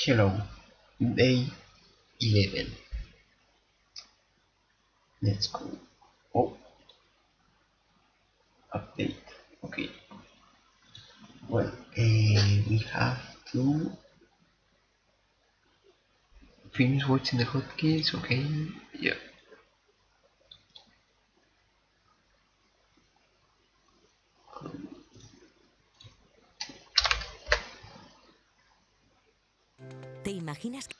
Hello, day 11. Let's go. Oh, update. Okay. Well, we have to finish watching the hotkeys. Okay. Yeah. ¿Te imaginas que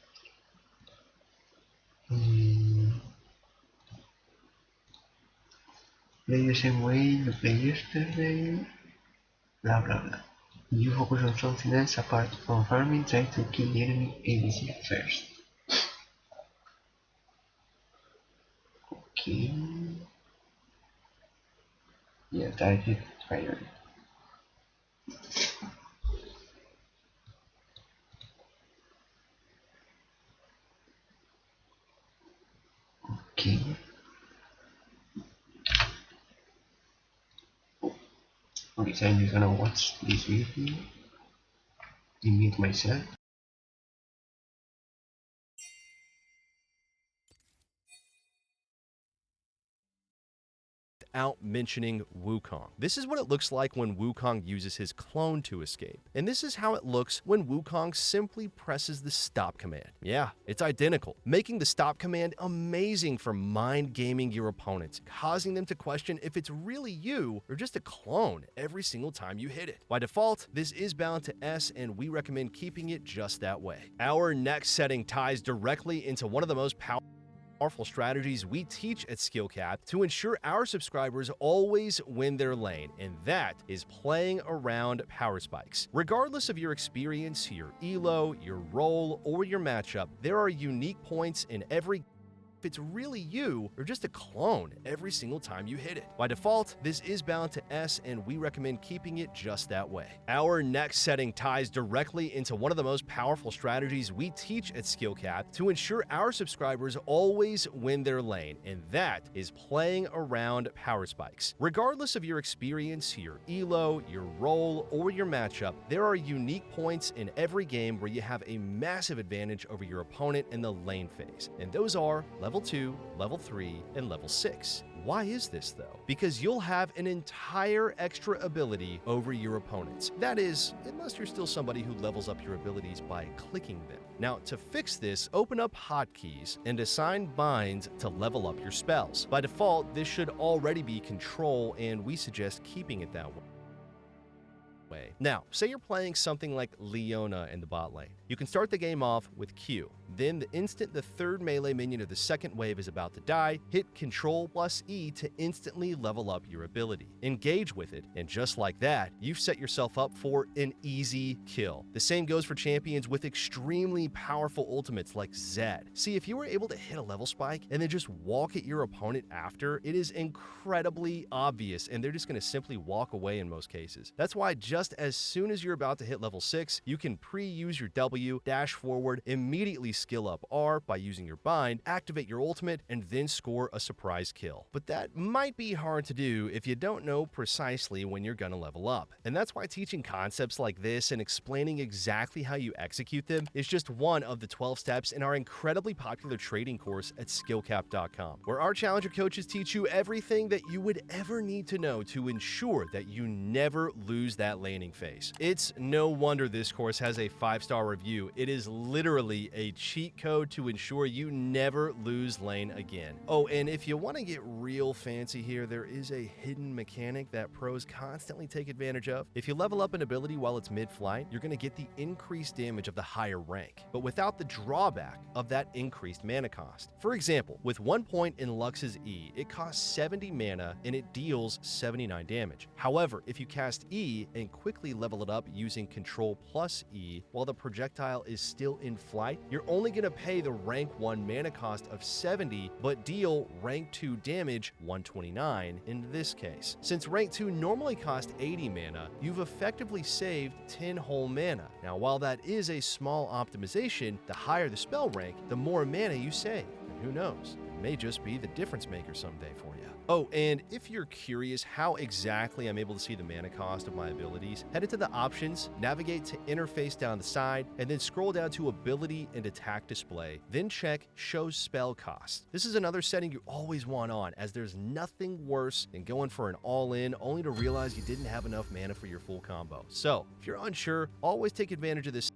Play the same way you played yesterday. Blah blah blah. You focus on something else apart from farming. Try to kill the enemy ABC first. Okay. Yeah, target fire. Okay. Okay, so I'm just gonna watch this video. Mute myself. without mentioning Wukong. This is what it looks like when Wukong uses his clone to escape. And this is how it looks when Wukong simply presses the stop command. Yeah, it's identical, making the stop command amazing for mind gaming your opponents, causing them to question if it's really you or just a clone every single time you hit it. By default, this is bound to S, and we recommend keeping it just that way. Our next setting ties directly into one of the most powerful strategies we teach at SkillCap to ensure our subscribers always win their lane, and that is playing around power spikes. Regardless of your experience, your elo, your role, or your matchup, there are unique points in every if it's really you or just a clone every single time you hit it. By default, this is bound to S, and we recommend keeping it just that way. Our next setting ties directly into one of the most powerful strategies we teach at SkillCap to ensure our subscribers always win their lane, and that is playing around power spikes. Regardless of your experience, your elo, your role, or your matchup, there are unique points in every game where you have a massive advantage over your opponent in the lane phase, and those are level 2, level 3, and level 6. Why is this though? Because you'll have an entire extra ability over your opponents. That is, unless you're still somebody who levels up your abilities by clicking them. Now, to fix this, open up hotkeys and assign binds to level up your spells. By default, this should already be control, and we suggest keeping it that way. Now, say you're playing something like Leona in the bot lane. You can start the game off with Q. Then the instant the third melee minion of the second wave is about to die, hit Ctrl plus E to instantly level up your ability. Engage with it, and just like that, you've set yourself up for an easy kill. The same goes for champions with extremely powerful ultimates like Zed. See, if you were able to hit a level spike and then just walk at your opponent after, it is incredibly obvious, and they're just going to simply walk away in most cases. That's why just as soon as you're about to hit level 6, you can pre-use your W, dash forward, immediately skill up R by using your bind, activate your ultimate, and then score a surprise kill. But that might be hard to do if you don't know precisely when you're gonna level up. And that's why teaching concepts like this and explaining exactly how you execute them is just one of the 12 steps in our incredibly popular trading course at skillcap.com, where our challenger coaches teach you everything that you would ever need to know to ensure that you never lose that laning phase. It's no wonder this course has a 5-star review. It is literally a cheat code to ensure you never lose lane again. Oh, and if you want to get real fancy here, there is a hidden mechanic that pros constantly take advantage of. If you level up an ability while it's mid-flight, you're going to get the increased damage of the higher rank, but without the drawback of that increased mana cost. For example, with 1 point in Lux's E, it costs 70 mana and it deals 79 damage. However, if you cast E and quickly level it up using Ctrl plus E while the projectile is still in flight, you're only going to pay the rank 1 mana cost of 70 but deal rank 2 damage 129 in this case. Since rank 2 normally costs 80 mana, you've effectively saved 10 whole mana. Now, while that is a small optimization, the higher the spell rank, the more mana you save. And who knows? may just be the difference maker someday for you. Oh, and if you're curious how exactly I'm able to see the mana cost of my abilities, head into the options, navigate to interface down the side, and then scroll down to ability and attack display, then check show spell cost. This is another setting you always want on, as there's nothing worse than going for an all-in only to realize you didn't have enough mana for your full combo. So, if you're unsure, always take advantage of this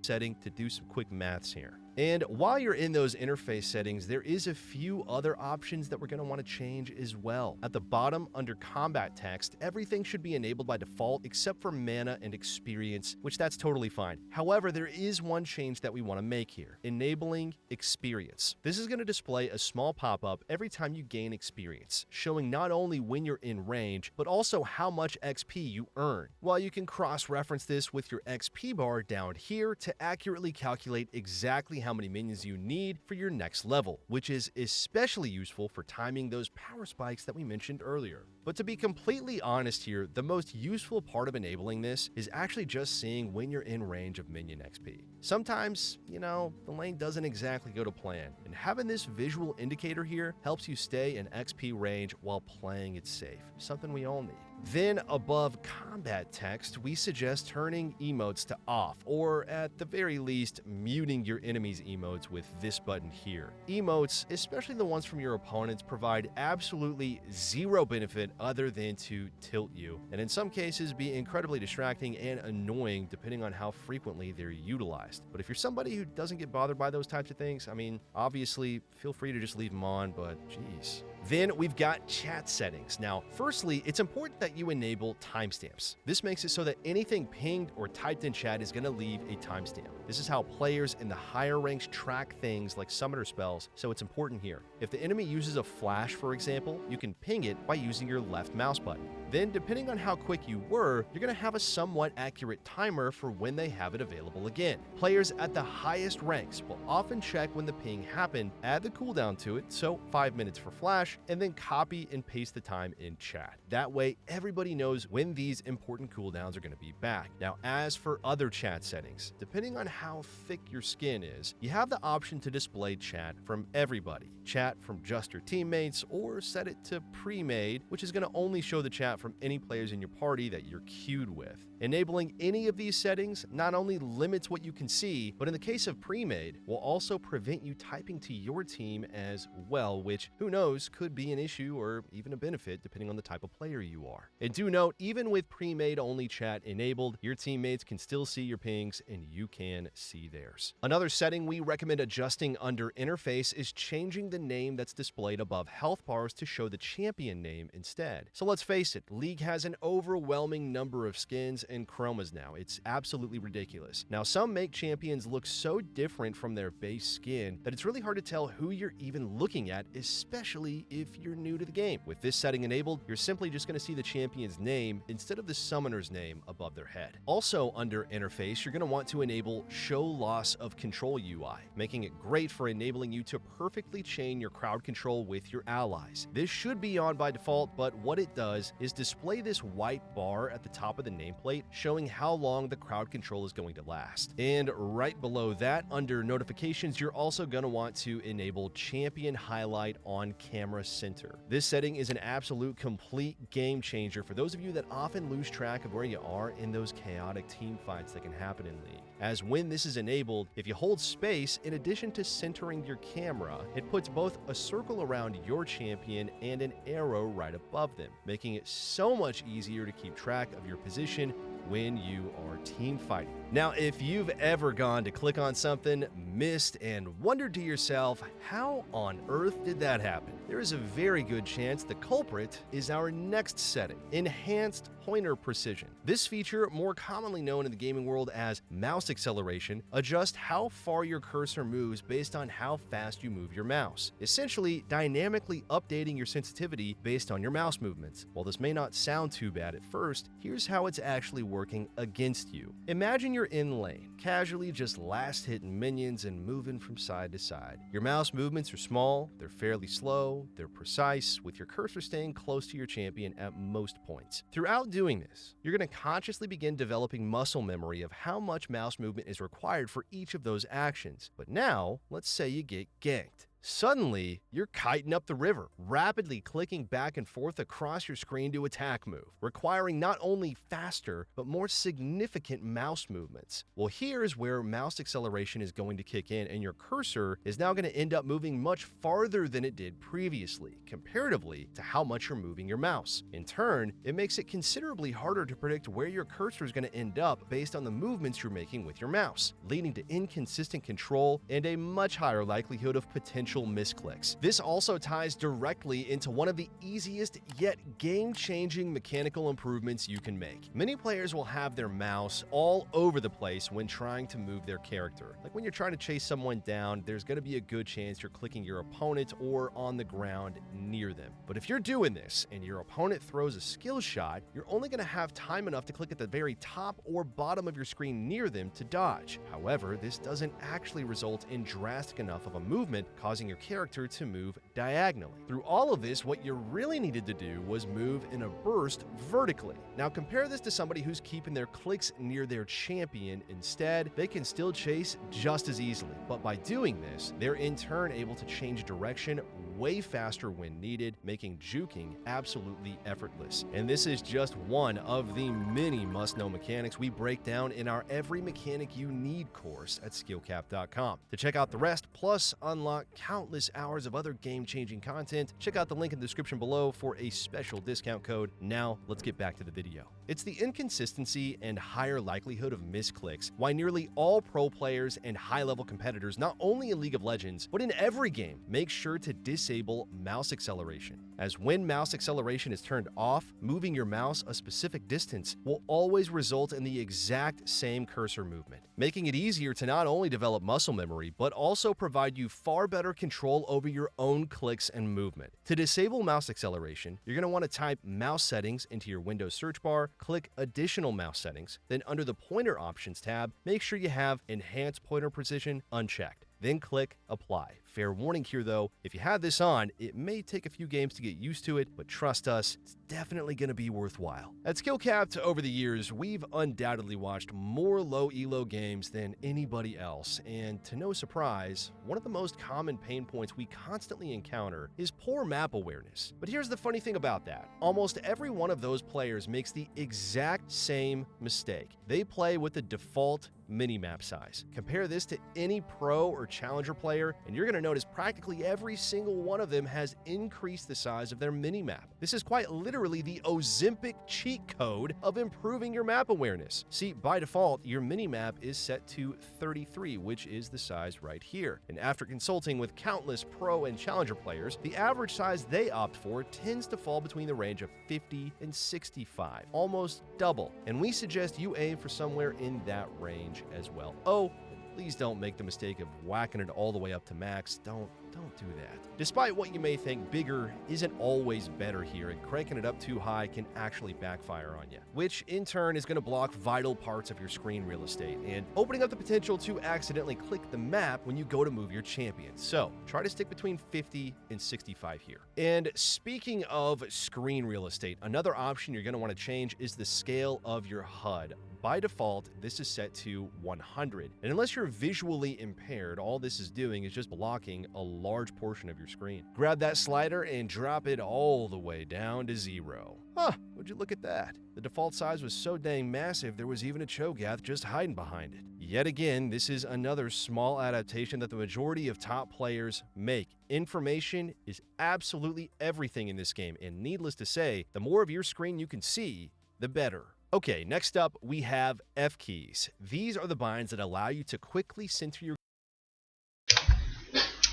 setting to do some quick maths here. And while you're in those interface settings, there is a few other options that we're going to want to change as well. At the bottom, under combat text, everything should be enabled by default except for mana and experience, which that's totally fine. However, there is one change that we want to make here, enabling experience. This is going to display a small pop-up every time you gain experience, showing not only when you're in range, but also how much XP you earn. While you can cross-reference this with your XP bar down here to accurately calculate exactly how many minions you need for your next level, which is especially useful for timing those power spikes that we mentioned earlier. But to be completely honest here, the most useful part of enabling this is actually just seeing when you're in range of minion XP. Sometimes, the lane doesn't exactly go to plan, and having this visual indicator here helps you stay in XP range while playing it safe, something we all need. Then above combat text, we suggest turning emotes to off, or at the very least, muting your enemy's emotes with this button here. Emotes, especially the ones from your opponents, provide absolutely zero benefit other than to tilt you, and in some cases be incredibly distracting and annoying depending on how frequently they're utilized. But if you're somebody who doesn't get bothered by those types of things, obviously feel free to just leave them on, but geez. Then we've got chat settings. Now, firstly, it's important that you enable timestamps. This makes it so that anything pinged or typed in chat is going to leave a timestamp. This is how players in the higher ranks track things like summoner spells, so it's important here. If the enemy uses a flash, for example, you can ping it by using your left mouse button. Then, depending on how quick you were, you're going to have a somewhat accurate timer for when they have it available again. Players at the highest ranks will often check when the ping happened, add the cooldown to it, so 5 minutes for flash, and then copy and paste the time in chat. That way, everybody knows when these important cooldowns are going to be back. Now, as for other chat settings, depending on how thick your skin is, you have the option to display chat from everybody, chat from just your teammates, or set it to pre-made, which is going to only show the chat from any players in your party that you're queued with. Enabling any of these settings not only limits what you can see, but in the case of pre-made, will also prevent you typing to your team as well, which, who knows, could be an issue or even a benefit depending on the type of player you are. And do note, even with pre-made only chat enabled, your teammates can still see your pings and you can see theirs. Another setting we recommend adjusting under interface is changing the name that's displayed above health bars to show the champion name instead. So let's face it, League has an overwhelming number of skins and chromas now. It's absolutely ridiculous. Now, some make champions look so different from their base skin that it's really hard to tell who you're even looking at, especially if you're new to the game. With this setting enabled, you're simply just going to see the champion's name instead of the summoner's name above their head. Also under interface, you're going to want to enable show loss of control UI, making it great for enabling you to perfectly chain your crowd control with your allies. This should be on by default, but what it does is display this white bar at the top of the nameplate showing how long the crowd control is going to last. And right below that, under notifications, you're also going to want to enable champion highlight on camera center. This setting is an absolute complete game changer for those of you that often lose track of where you are in those chaotic team fights that can happen in League. As when this is enabled, if you hold space, in addition to centering your camera, it puts both a circle around your champion and an arrow right above them, making it so much easier to keep track of your position when you are team fighting. Now, if you've ever gone to click on something, missed, and wondered to yourself, how on earth did that happen? There is a very good chance the culprit is our next setting, Enhanced Pointer Precision. This feature, more commonly known in the gaming world as mouse acceleration, adjusts how far your cursor moves based on how fast you move your mouse, essentially dynamically updating your sensitivity based on your mouse movements. While this may not sound too bad at first, here's how it's actually working against you. Imagine you're in lane, casually just last hitting minions and moving from side to side. Your mouse movements are small, they're fairly slow, they're precise, with your cursor staying close to your champion at most points. Throughout doing this, you're going to consciously begin developing muscle memory of how much mouse movement is required for each of those actions. But now, let's say you get ganked. Suddenly, you're kiting up the river, rapidly clicking back and forth across your screen to attack move, requiring not only faster, but more significant mouse movements. Well, here's where mouse acceleration is going to kick in, and your cursor is now going to end up moving much farther than it did previously, comparatively to how much you're moving your mouse. In turn, it makes it considerably harder to predict where your cursor is going to end up based on the movements you're making with your mouse, leading to inconsistent control and a much higher likelihood of potential misclicks. This also ties directly into one of the easiest yet game-changing mechanical improvements you can make. Many players will have their mouse all over the place when trying to move their character. Like when you're trying to chase someone down, there's going to be a good chance you're clicking your opponent or on the ground near them. But if you're doing this and your opponent throws a skill shot, you're only going to have time enough to click at the very top or bottom of your screen near them to dodge. However, this doesn't actually result in drastic enough of a movement causing your character to move diagonally. Through all of this, what you really needed to do was move in a burst vertically. Now compare this to somebody who's keeping their clicks near their champion. Instead, they can still chase just as easily, but by doing this, they're in turn able to change direction way faster when needed, making juking absolutely effortless. And this is just one of the many must-know mechanics we break down in our Every Mechanic You Need course at skillcap.com. To check out the rest, plus unlock countless hours of other game-changing content, check out the link in the description below for a special discount code. Now, let's get back to the video. It's the inconsistency and higher likelihood of misclicks why nearly all pro players and high-level competitors, not only in League of Legends, but in every game, make sure to disable mouse acceleration. As when mouse acceleration is turned off, moving your mouse a specific distance will always result in the exact same cursor movement, making it easier to not only develop muscle memory, but also provide you far better control over your own clicks and movement. To disable mouse acceleration, you're going to want to type mouse settings into your Windows search bar, click additional mouse settings, then under the pointer options tab, make sure you have enhanced pointer precision unchecked. Then click Apply. Fair warning here though, if you have this on, it may take a few games to get used to it, but trust us, it's definitely going to be worthwhile. At SkillCapped, over the years, we've undoubtedly watched more low elo games than anybody else, and to no surprise, one of the most common pain points we constantly encounter is poor map awareness. But here's the funny thing about that. Almost every one of those players makes the exact same mistake. They play with the default minimap size. Compare this to any pro or challenger player, and you're going to notice practically every single one of them has increased the size of their minimap. This is quite literally the Ozempic cheat code of improving your map awareness. See, by default, your minimap is set to 33, which is the size right here. And after consulting with countless pro and challenger players, the average size they opt for tends to fall between the range of 50 and 65, almost double. And we suggest you aim for somewhere in that range as well. Oh, please don't make the mistake of whacking it all the way up to max. Don't do that. Despite what you may think, bigger isn't always better here, and cranking it up too high can actually backfire on you, which in turn is going to block vital parts of your screen real estate and opening up the potential to accidentally click the map when you go to move your champion. So try to stick between 50 and 65 here. And speaking of screen real estate, another option you're going to want to change is the scale of your HUD. By default, this is set to 100. And unless you're visually impaired, all this is doing is just blocking a large portion of your screen. Grab that slider and drop it all the way down to 0. Huh, would you look at that? The default size was so dang massive, there was even a Cho'Gath just hiding behind it. Yet again, this is another small adaptation that the majority of top players make. Information is absolutely everything in this game, and needless to say, the more of your screen you can see, the better. Okay, next up, we have F keys. These are the binds that allow you to quickly center your...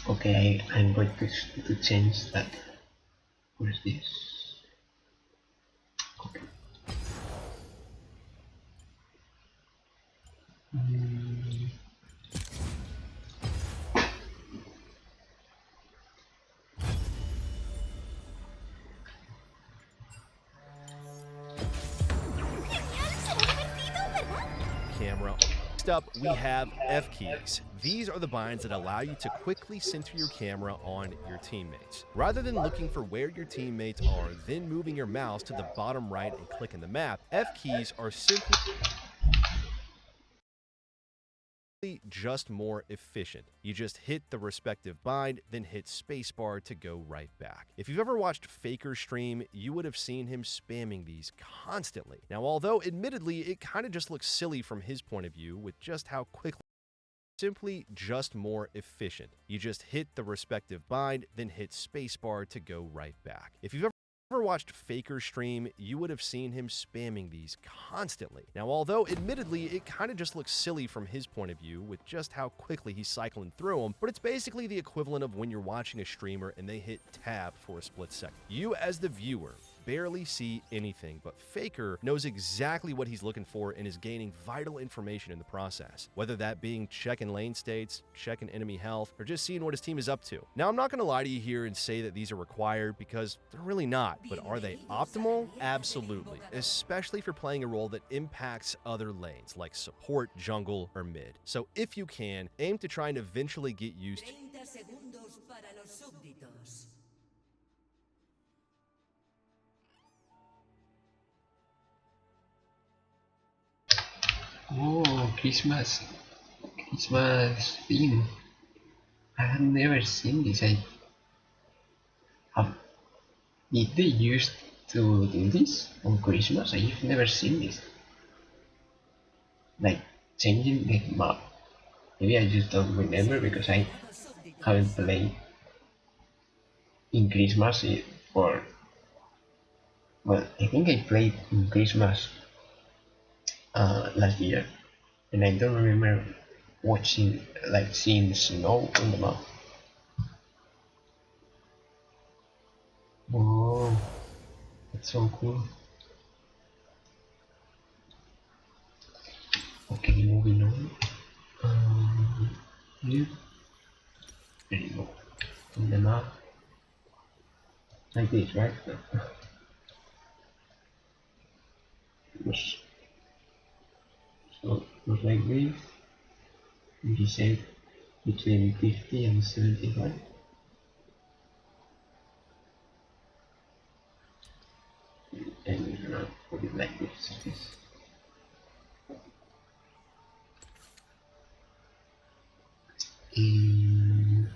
Okay, I'm going to change that. What is this? Okay. Camera. Next up, we have F keys. These are the binds that allow you to quickly center your camera on your teammates. Rather than looking for where your teammates are, then moving your mouse to the bottom right and clicking the map, F keys are simply just more efficient. You just hit the respective bind, then hit spacebar to go right back. If you've ever watched Faker stream, you would have seen him spamming these constantly. Now, although admittedly it kind of just looks silly from his point of view with just how quickly, simply just more efficient. You just hit the respective bind, then hit spacebar to go right back. If you've ever watched Faker stream, you would have seen him spamming these constantly. Now, although admittedly it kind of just looks silly from his point of view with just how quickly he's cycling through them, but it's basically the equivalent of when you're watching a streamer and they hit tab for a split second. You as the viewer barely see anything, but Faker knows exactly what he's looking for and is gaining vital information in the process, whether that being checking lane states, checking enemy health, or just seeing what his team is up to. Now, I'm not going to lie to you here and say that these are required because they're really not, but are they optimal? Absolutely, especially if you're playing a role that impacts other lanes like support, jungle, or mid. So if you can, aim to try and eventually get used to 30 segundos para los súbditos. Oh, Christmas theme. I have never seen this. Have, did they used to do this on Christmas? I've never seen this. Like changing the map. Maybe I just don't remember because I haven't played in Christmas for. Well, I think I played in Christmas last year, and I don't remember seeing snow on the map. Oh, that's so cool. Okay, moving on. Here, there you go. On the map, like this, right? So it was like this. And he said between 50 and 75. And we're gonna put it like this. And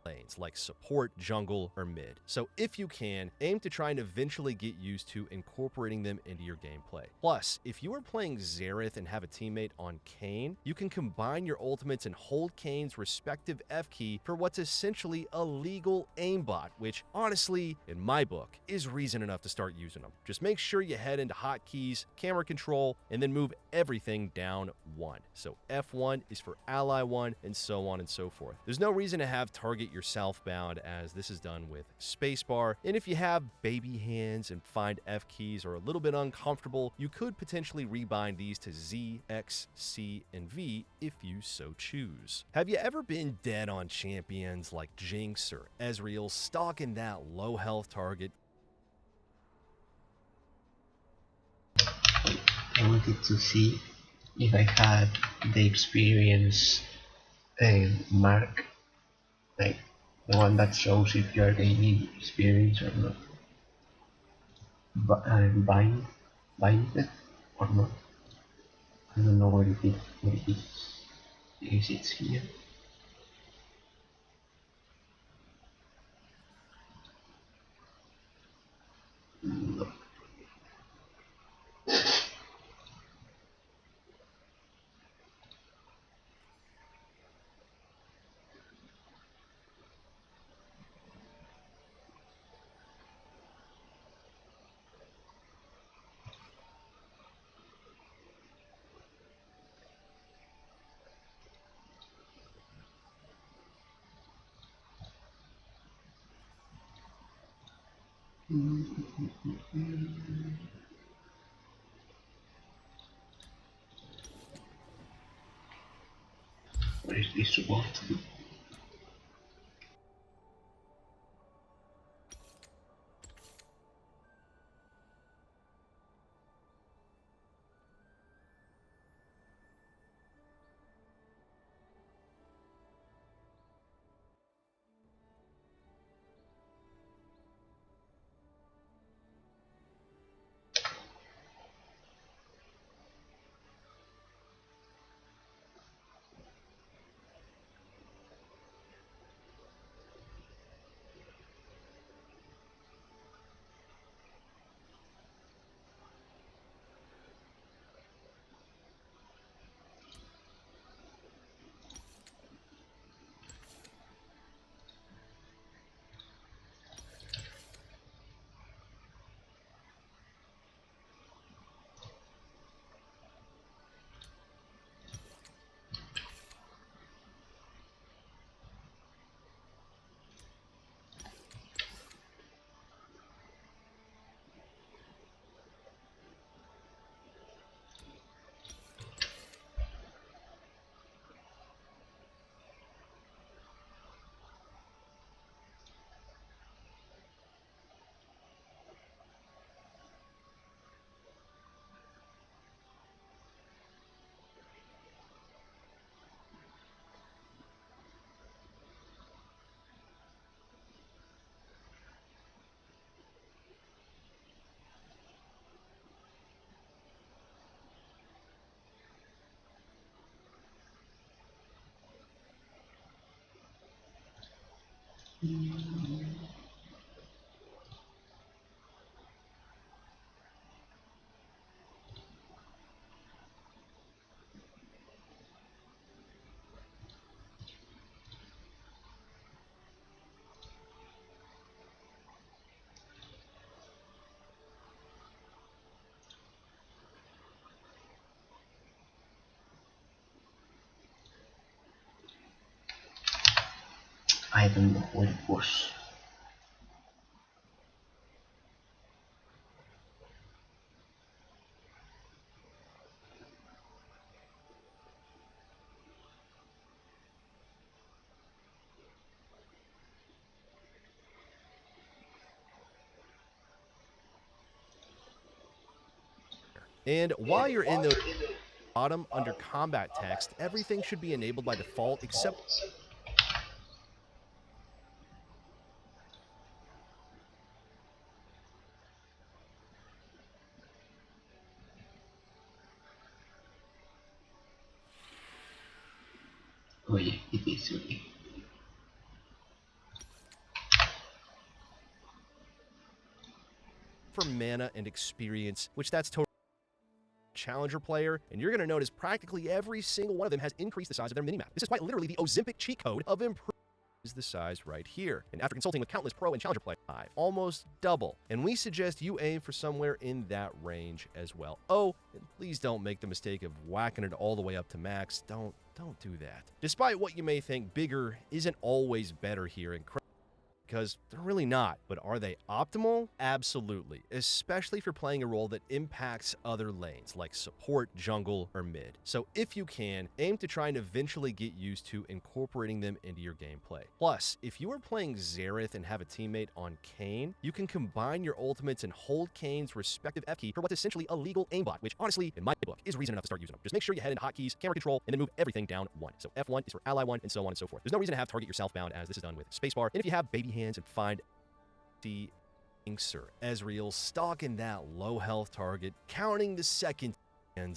lanes like support, jungle, or mid. So if you can, aim to try and eventually get used to incorporating them into your gameplay. Plus, if you are playing Xerath and have a teammate on Kayn, you can combine your ultimates and hold Kayn's respective F key for what's essentially a legal aimbot, which honestly, in my book, is reason enough to start using them. Just make sure you head into hotkeys, camera control, and then move everything down 1. So F1 is for ally 1, and so on and so forth. There's no reason to have target your southbound, as this is done with spacebar, and if you have baby hands and find F keys are a little bit uncomfortable, you could potentially rebind these to Z, X, C, and V if you so choose. Have you ever been dead on champions like Jinx or Ezreal stalking that low health target? I wanted to see if I had the experience mark, like the one that shows if you are gaining experience or not. But bind it or not. I don't know what it is. Because it's here. No. Where is this supposed to be? I don't know what it was. And while you're in the bottom under combat text, everything should be enabled by default except Oh yeah, it is okay. for mana and experience, which that's totally challenger player, and you're going to notice practically every single one of them has increased the size of their minimap. This is quite literally the Ozempic cheat code of improvement. Is the size right here. And after consulting with countless pro and challenger players, almost double. And we suggest you aim for somewhere in that range as well. Oh, and please don't make the mistake of whacking it all the way up to max. Don't do that. Despite what you may think, bigger isn't always better here in because they're really not. But are they optimal? Absolutely, especially if you're playing a role that impacts other lanes like support, jungle, or mid. So if you can, aim to try and eventually get used to incorporating them into your gameplay. Plus, if you are playing Xerath and have a teammate on Kayn, you can combine your ultimates and hold Kayn's respective F key for what's essentially a legal aimbot, which honestly, in my book, is reason enough to start using them. Just make sure you head into hotkeys, camera control, and then move everything down one. So F1 is for ally 1, and so on and so forth. There's no reason to have target yourself bound as this is done with spacebar. And if you have baby hands and find the Inkser, Ezreal stalking that low health target, counting the second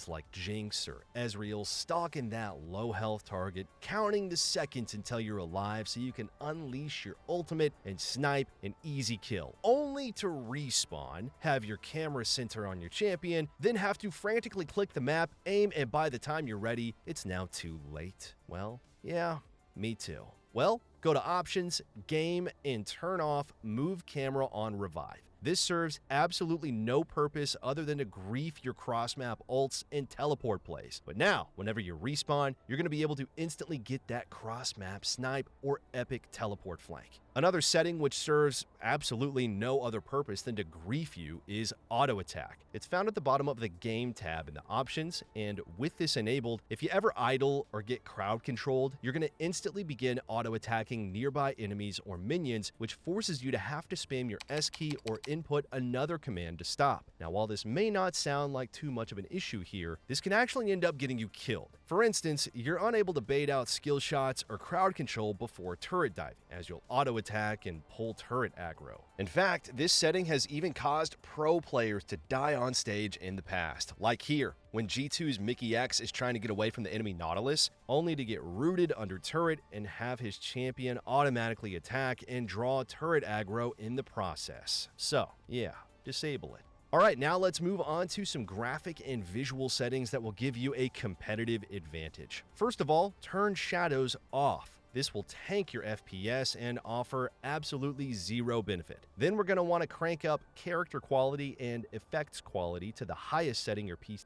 like Jinx or Ezreal stalking that low health target, counting the seconds until you're alive so you can unleash your ultimate and snipe an easy kill, only to respawn, have your camera center on your champion, then have to frantically click the map, aim, and by the time you're ready, it's now too late. Well, yeah, me too. Well, go to Options, Game, and turn off Move Camera on Revive. This serves absolutely no purpose other than to grief your cross-map ults and teleport plays. But now, whenever you respawn, you're going to be able to instantly get that cross-map snipe or epic teleport flank. Another setting which serves absolutely no other purpose than to grief you is auto attack. It's found at the bottom of the Game tab in the options, and with this enabled, if you ever idle or get crowd controlled, you're going to instantly begin auto attacking nearby enemies or minions, which forces you to have to spam your S key or input another command to stop. Now, while this may not sound like too much of an issue here, this can actually end up getting you killed. For instance, you're unable to bait out skill shots or crowd control before turret diving, as you'll auto attack and pull turret aggro. In fact, this setting has even caused pro players to die on stage in the past, like here, when G2's Mickey X is trying to get away from the enemy Nautilus, only to get rooted under turret and have his champion automatically attack and draw turret aggro in the process. So, yeah, disable it. Alright, now let's move on to some graphic and visual settings that will give you a competitive advantage. First of all, turn shadows off. This will tank your FPS and offer absolutely zero benefit. Then we're going to want to crank up character quality and effects quality to the highest setting your PC.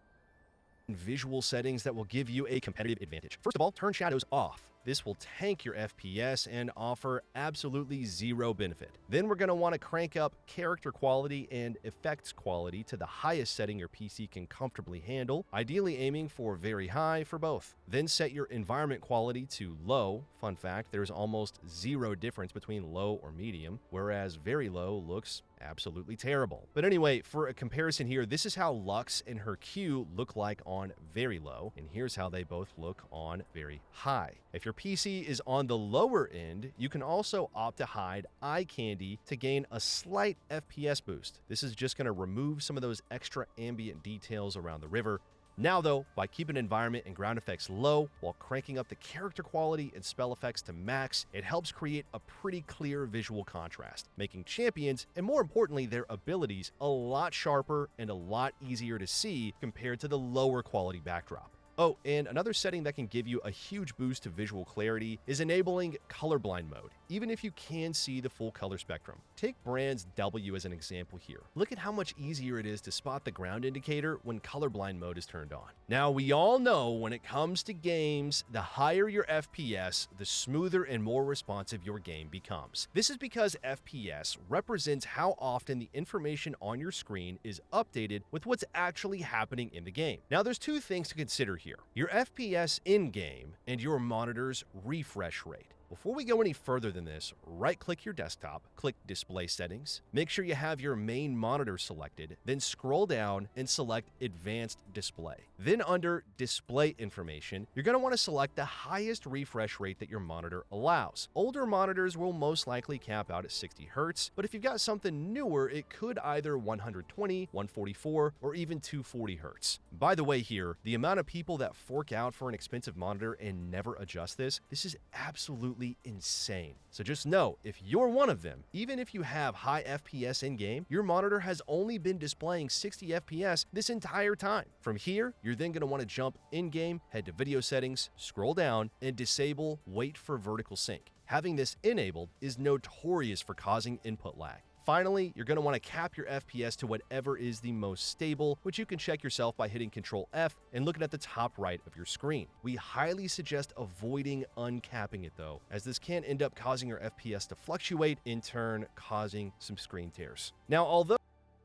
Visual settings that will give you a competitive advantage. First of all, turn shadows off. This will tank your FPS and offer absolutely zero benefit. Then we're going to want to crank up character quality and effects quality to the highest setting your PC can comfortably handle, ideally aiming for very high for both. Then set your environment quality to low. Fun fact, there's almost zero difference between low or medium, whereas very low looks absolutely terrible. But anyway, for a comparison here, this is how Lux and her Q look like on very low, and here's how they both look on very high. If your PC is on the lower end, you can also opt to hide eye candy to gain a slight FPS boost. This is just going to remove some of those extra ambient details around the river. Now though, by keeping environment and ground effects low while cranking up the character quality and spell effects to max, it helps create a pretty clear visual contrast, making champions, and more importantly their abilities, a lot sharper and a lot easier to see compared to the lower quality backdrop. Oh, and another setting that can give you a huge boost to visual clarity is enabling colorblind mode, even if you can see the full color spectrum. Take Brand's W as an example here. Look at how much easier it is to spot the ground indicator when colorblind mode is turned on. Now, we all know when it comes to games, the higher your FPS, the smoother and more responsive your game becomes. This is because FPS represents how often the information on your screen is updated with what's actually happening in the game. Now, there's two things to consider here. Your FPS in-game and your monitor's refresh rate. Before we go any further than this, right-click your desktop, click Display Settings, make sure you have your main monitor selected, then scroll down and select Advanced Display. Then under Display Information, you're going to want to select the highest refresh rate that your monitor allows. Older monitors will most likely cap out at 60 Hz, but if you've got something newer, it could either 120, 144, or even 240 Hz. By the way here, the amount of people that fork out for an expensive monitor and never adjust this is absolutely insane. So just know, if you're one of them, even if you have high FPS in-game, your monitor has only been displaying 60 FPS this entire time. From here, you're then going to want to jump in-game, head to video settings, scroll down, and disable wait for vertical sync. Having this enabled is notorious for causing input lag. Finally, you're going to want to cap your FPS to whatever is the most stable, which you can check yourself by hitting Control F and looking at the top right of your screen. We highly suggest avoiding uncapping it though, as this can end up causing your FPS to fluctuate, in turn causing some screen tears. Now, although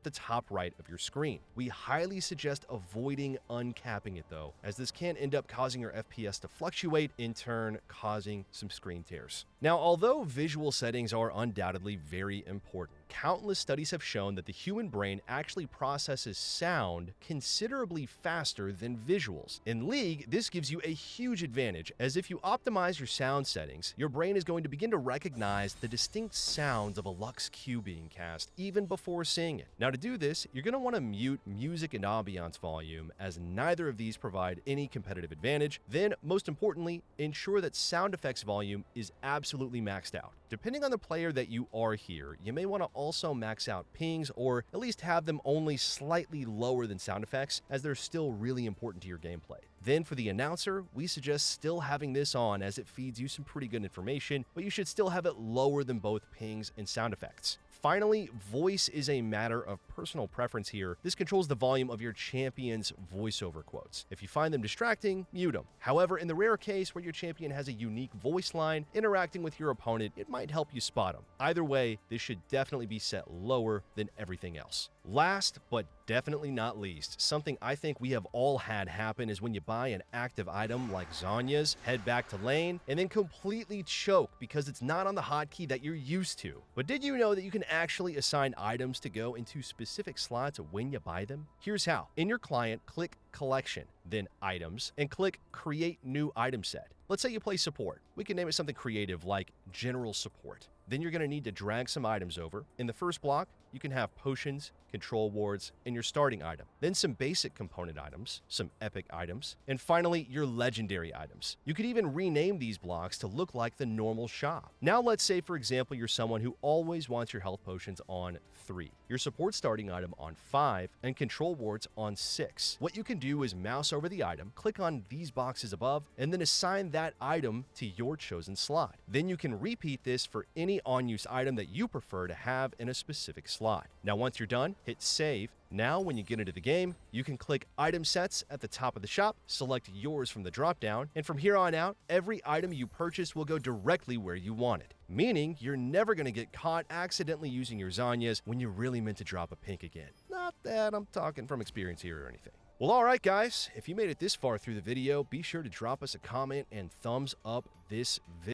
the top right of your screen. We highly suggest avoiding uncapping it though, as this can end up causing your FPS to fluctuate, in turn causing some screen tears. Now, although visual settings are undoubtedly very important, Countless studies have shown that the human brain actually processes sound considerably faster than visuals. In League, this gives you a huge advantage, as if you optimize your sound settings, your brain is going to begin to recognize the distinct sounds of a Lux Q being cast even before seeing it. Now, to do this, you're going to want to mute music and ambiance volume, as neither of these provide any competitive advantage. Then, most importantly, ensure that sound effects volume is absolutely maxed out. Depending on the player that you are here, you may want to also max out pings, or at least have them only slightly lower than sound effects, as they're still really important to your gameplay. Then for the announcer, we suggest still having this on, as it feeds you some pretty good information, but you should still have it lower than both pings and sound effects. Finally, voice is a matter of personal preference here. This controls the volume of your champion's voiceover quotes. If you find them distracting, mute them. However, in the rare case where your champion has a unique voice line interacting with your opponent, it might help you spot them. Either way, this should definitely be set lower than everything else. Last, but definitely not least, something I think we have all had happen is when you buy an active item like Zhonya's, head back to lane, and then completely choke because it's not on the hotkey that you're used to. But did you know that you can actually assign items to go into specific slots when you buy them? Here's how. In your client, click Collection, then Items, and click Create New Item Set. Let's say you play support. We can name it something creative like General Support. Then you're going to need to drag some items over. In the first block, you can have potions, control wards, and your starting item. Then some basic component items, some epic items, and finally your legendary items. You could even rename these blocks to look like the normal shop. Now let's say, for example, you're someone who always wants your health potions on 3, your support starting item on 5, and control wards on 6. What you can do is mouse over the item, click on these boxes above, and then assign that item to your chosen slot. Then you can repeat this for any on-use item that you prefer to have in a specific slot. Now once you're done, hit save. Now when you get into the game, you can click Item Sets at the top of the shop, select yours from the drop-down, and from here on out, every item you purchase will go directly where you want it. Meaning, you're never going to get caught accidentally using your Zhonya's when you really meant to drop a pink again. Not that I'm talking from experience here or anything. Well, alright guys, if you made it this far through the video, be sure to drop us a comment and thumbs up this video.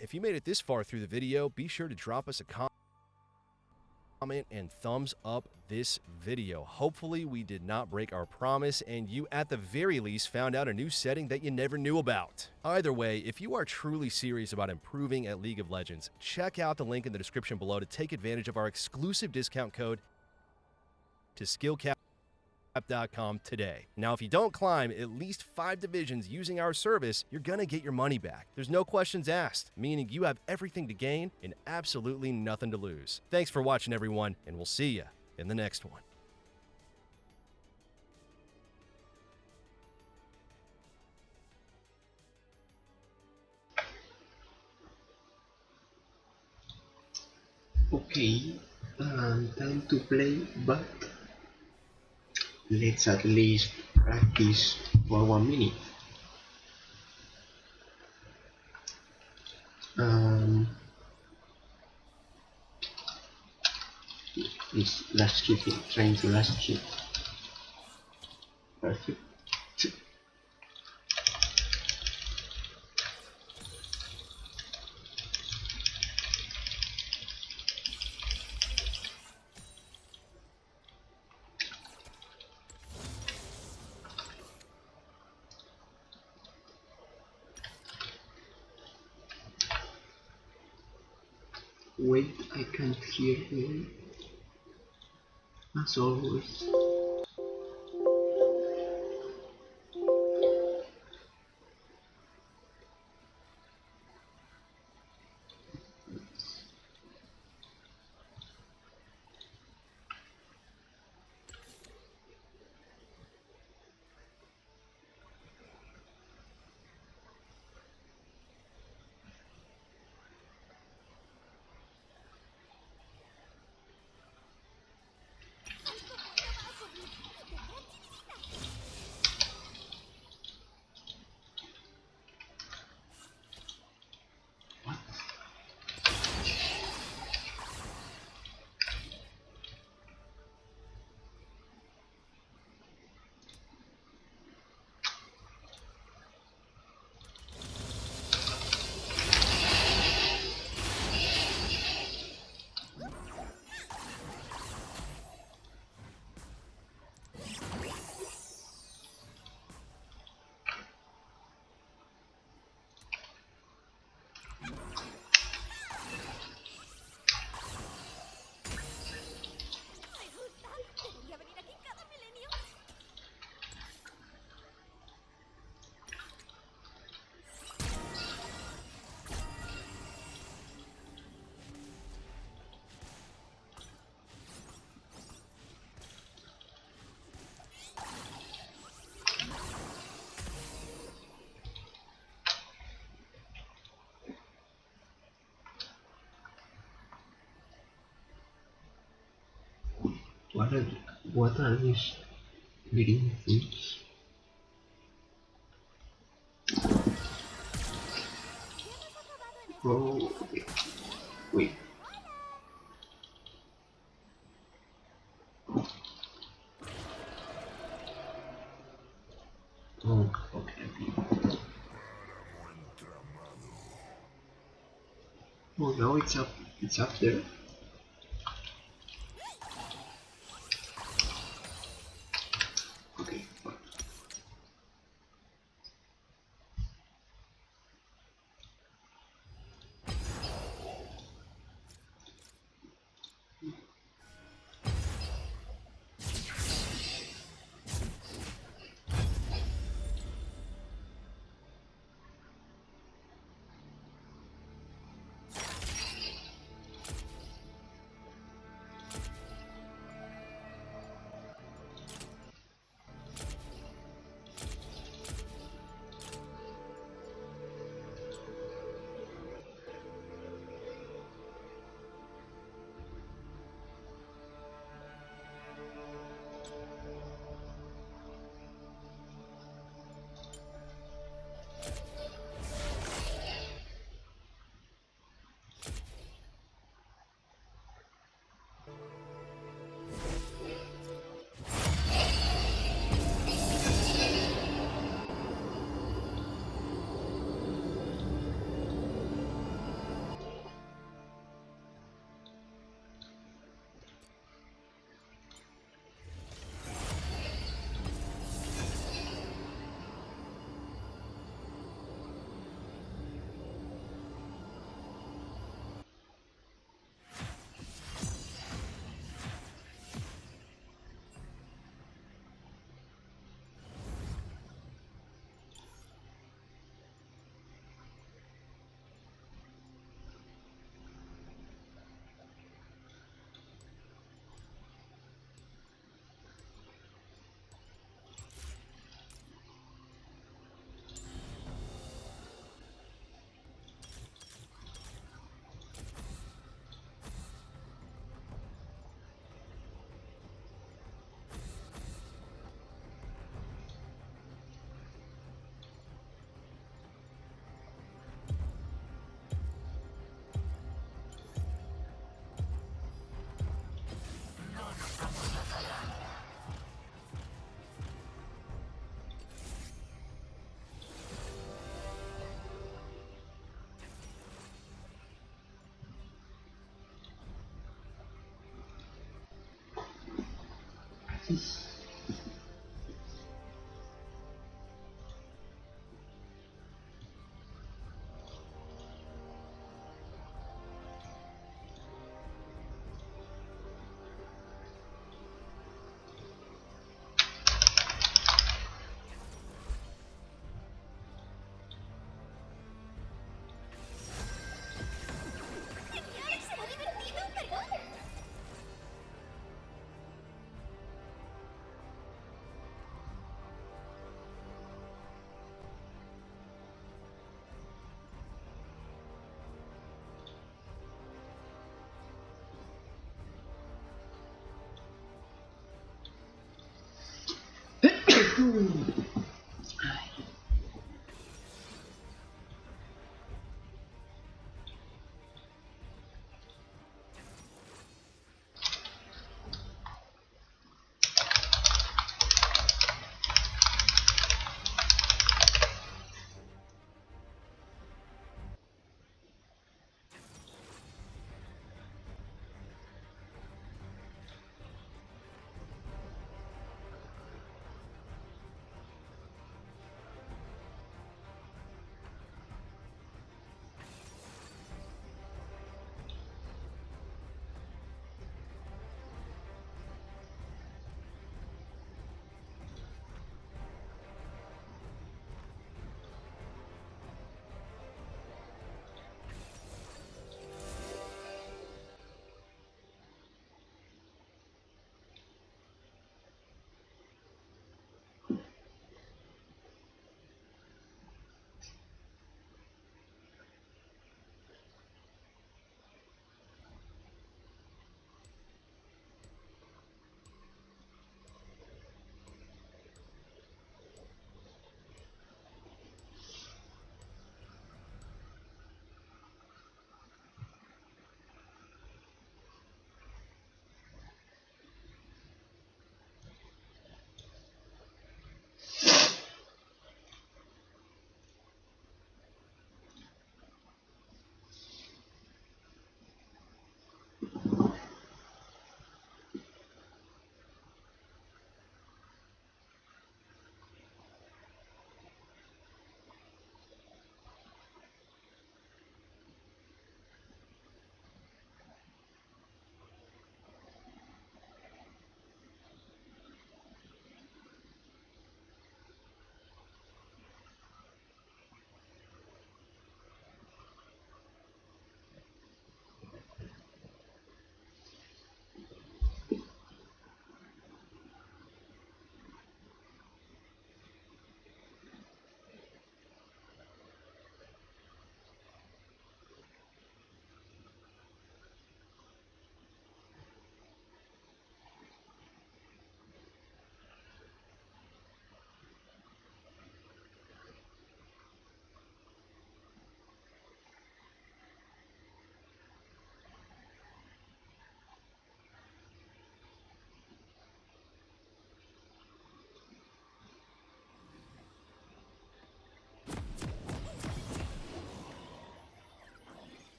If you made it this far through the video, be sure to drop us a comment and thumbs up this video. Hopefully we did not break our promise and you at the very least found out a new setting that you never knew about. Either way, if you are truly serious about improving at League of Legends, check out the link in the description below to take advantage of our exclusive discount code to skillcap.com today. Now, if you don't climb at least 5 divisions using our service, you're gonna get your money back. There's no questions asked, meaning you have everything to gain and absolutely nothing to lose. Thanks for watching, everyone, and we'll see you in the next one. Okay, time to play, but let's at least practice for 1 minute. This last hit, trying to last hit. Perfect. Wait, I can't hear him. As always. What are what are these green things? Oh, wait. Oh, okay, okay. Oh, now it's up. It's up there. Okay.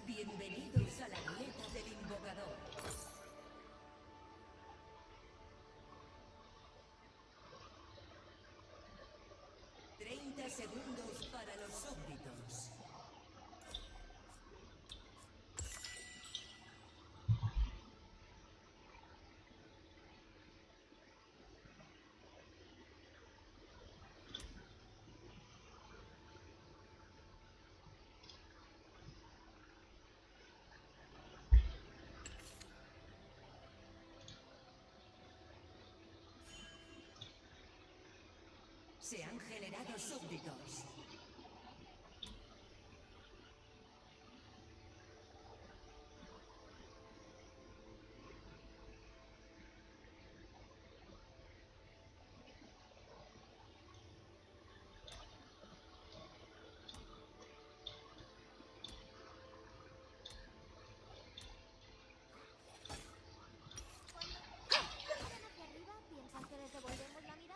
Bienvenidos a la grieta del invocador. 30 segundos para los súbditos. Se han generado súbditos. Hacia arriba, ¿piensan que les devolvemos la mirada?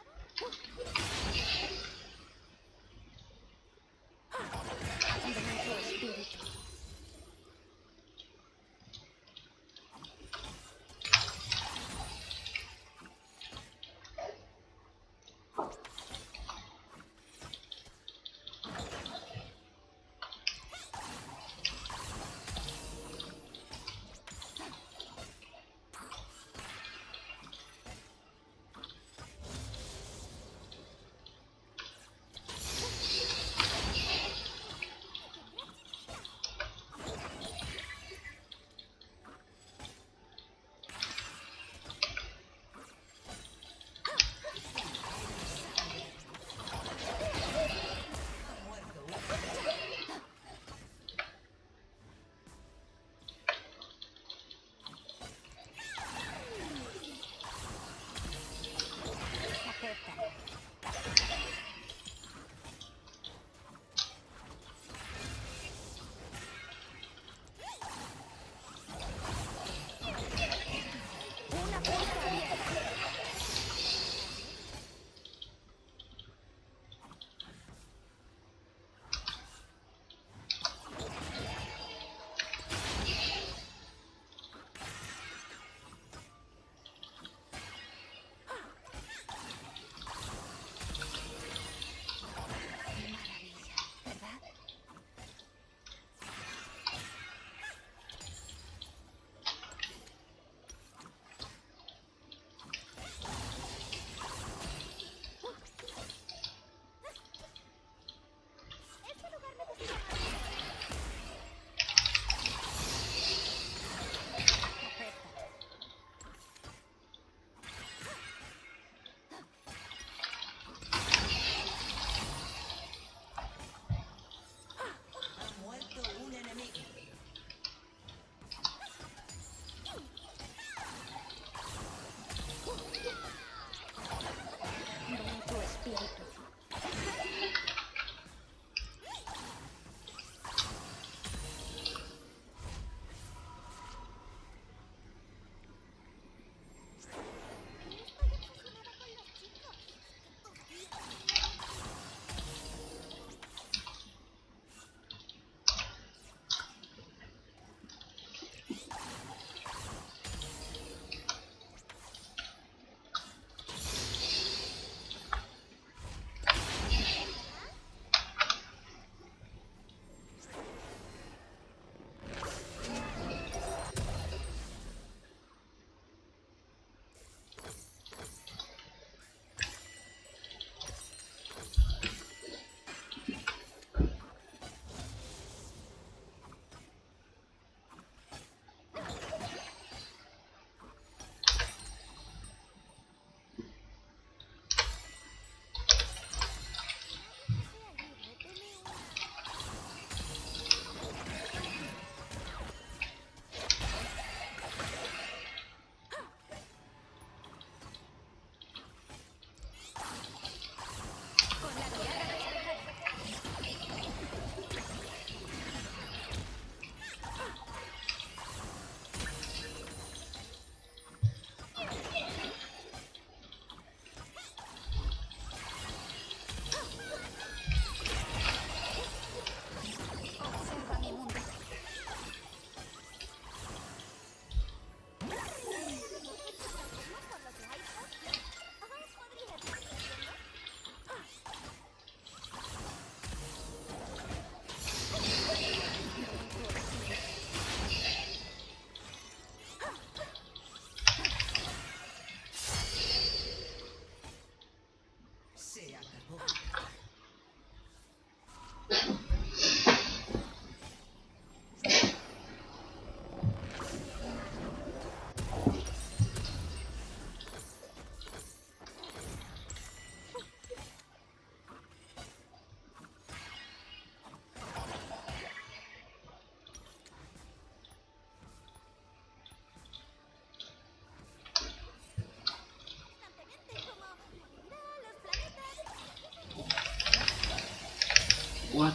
What?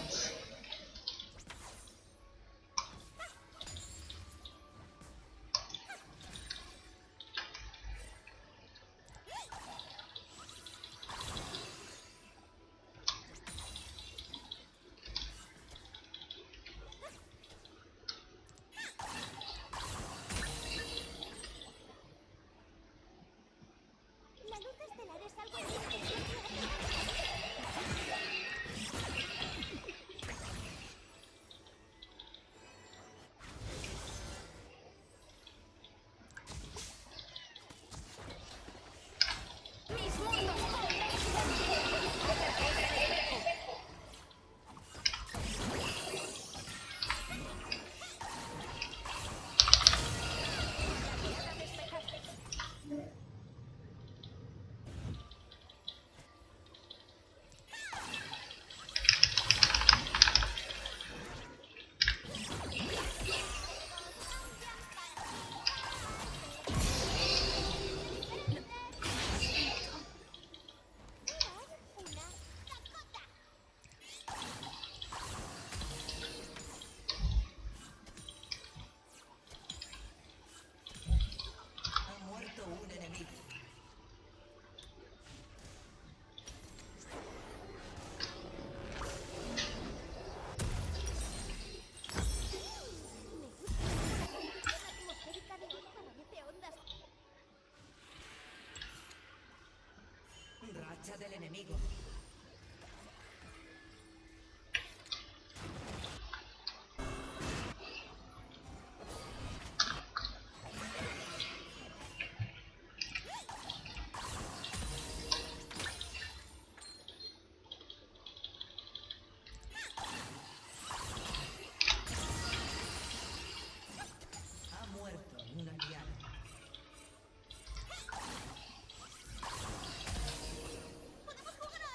La luz estelar es algo mis mundos. Una Dakota. Ha muerto un enemigo. Atmosférica de oro de ondas. Racha del enemigo. Ha muerto un aliado. ¡Podemos jugar a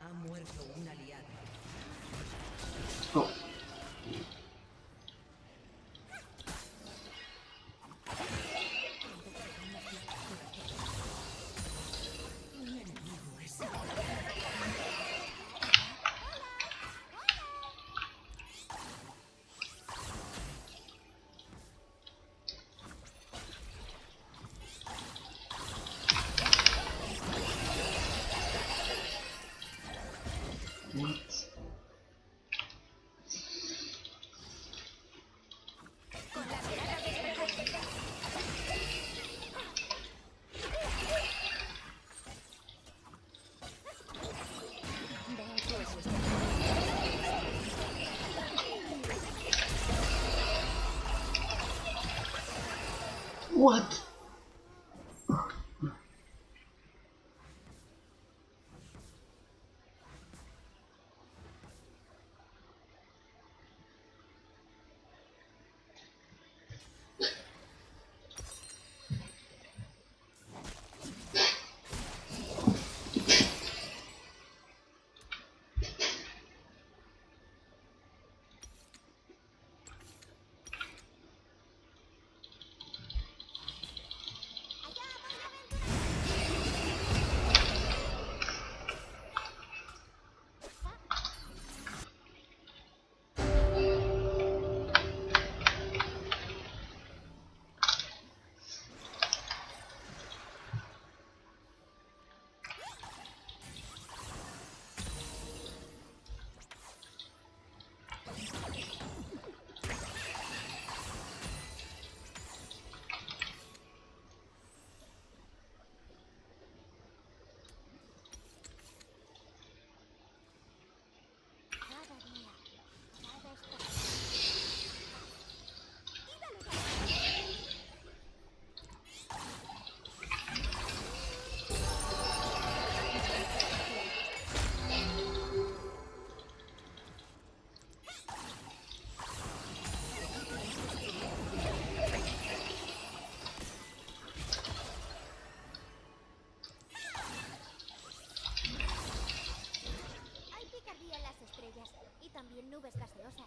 Ha muerto un aliado. Oh. Un enemigo es What? What? Cada día, cada estación. Hay picardía en las estrellas y también nubes gaseosas.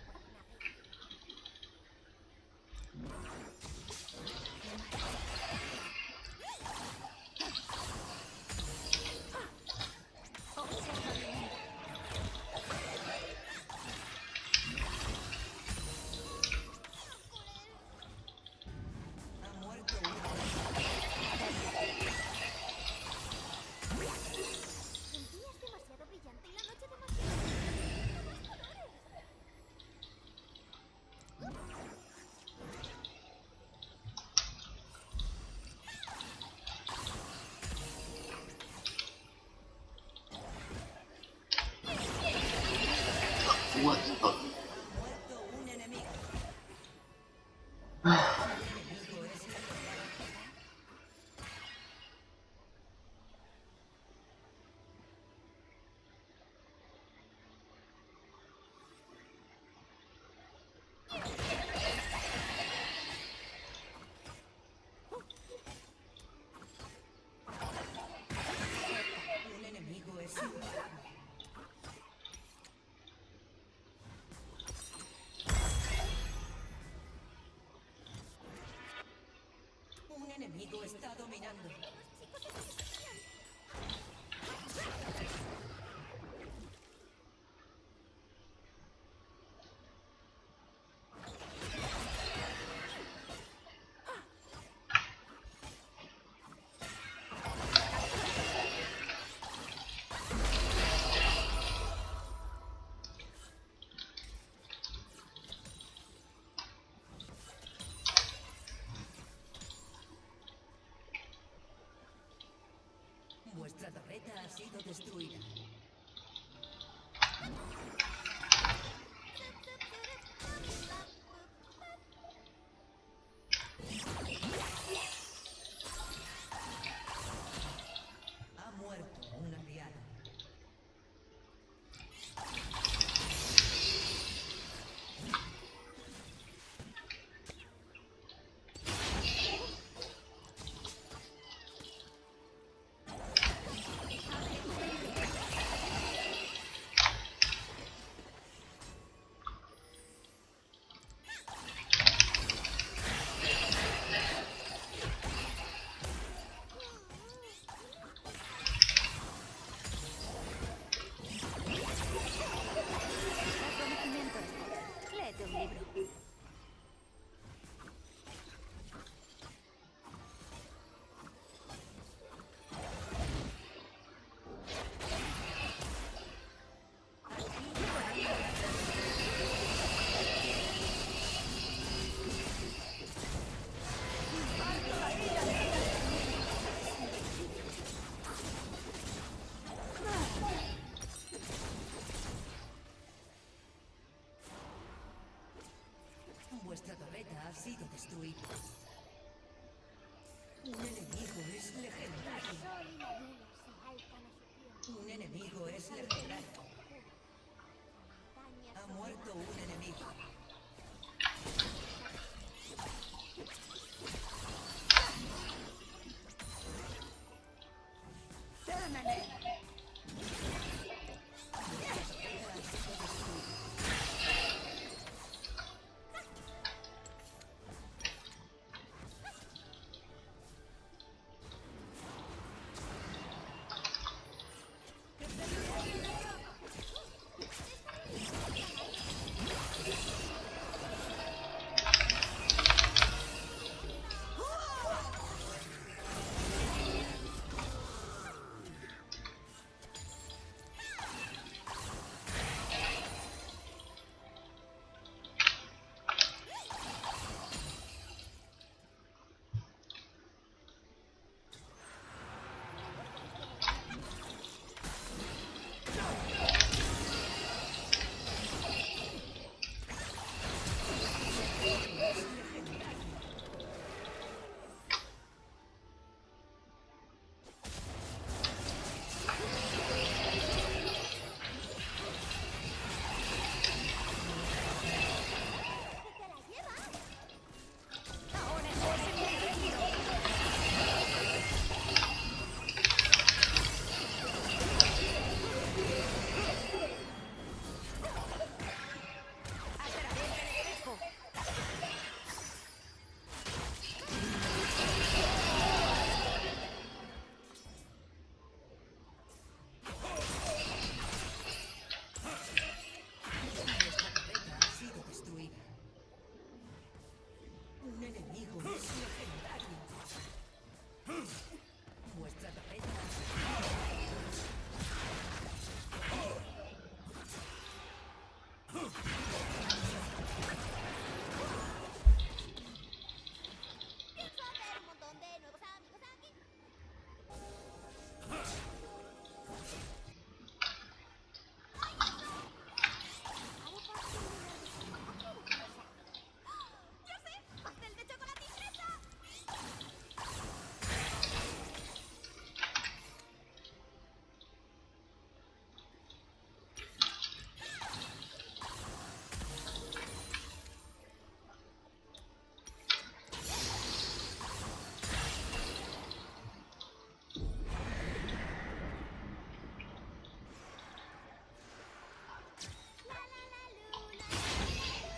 Pueden abrir. Observa mi mundo. ha muerto un aliado. El día es demasiado brillante y la noche demasiado... ¡Más colores! What? Oh. Muerto un enemigo. Enemigo es un enemigo es imparable. Un enemigo está dominando. Vuestra torreta ha sido destruida. Ha muerto un aliado. sido destruido. Un enemigo es legendario. El sol y la luna se alzan a su tiempo. Un enemigo es legendario. La montaña Ha sobre muerto un enemigo. te la llevas. Nuestra torreta ha sido destruida. Un enemigo es legendario. Vuestra torreta Pienso hacer un montón de nuevos amigos aquí. ¡Ya sé! ¡Pastel de chocolate y fresa! La la la luna.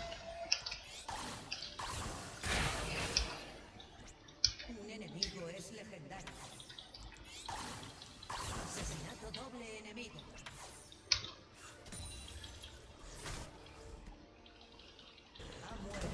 un enemigo es legendario. Asesinato doble enemigo. Ha muerto.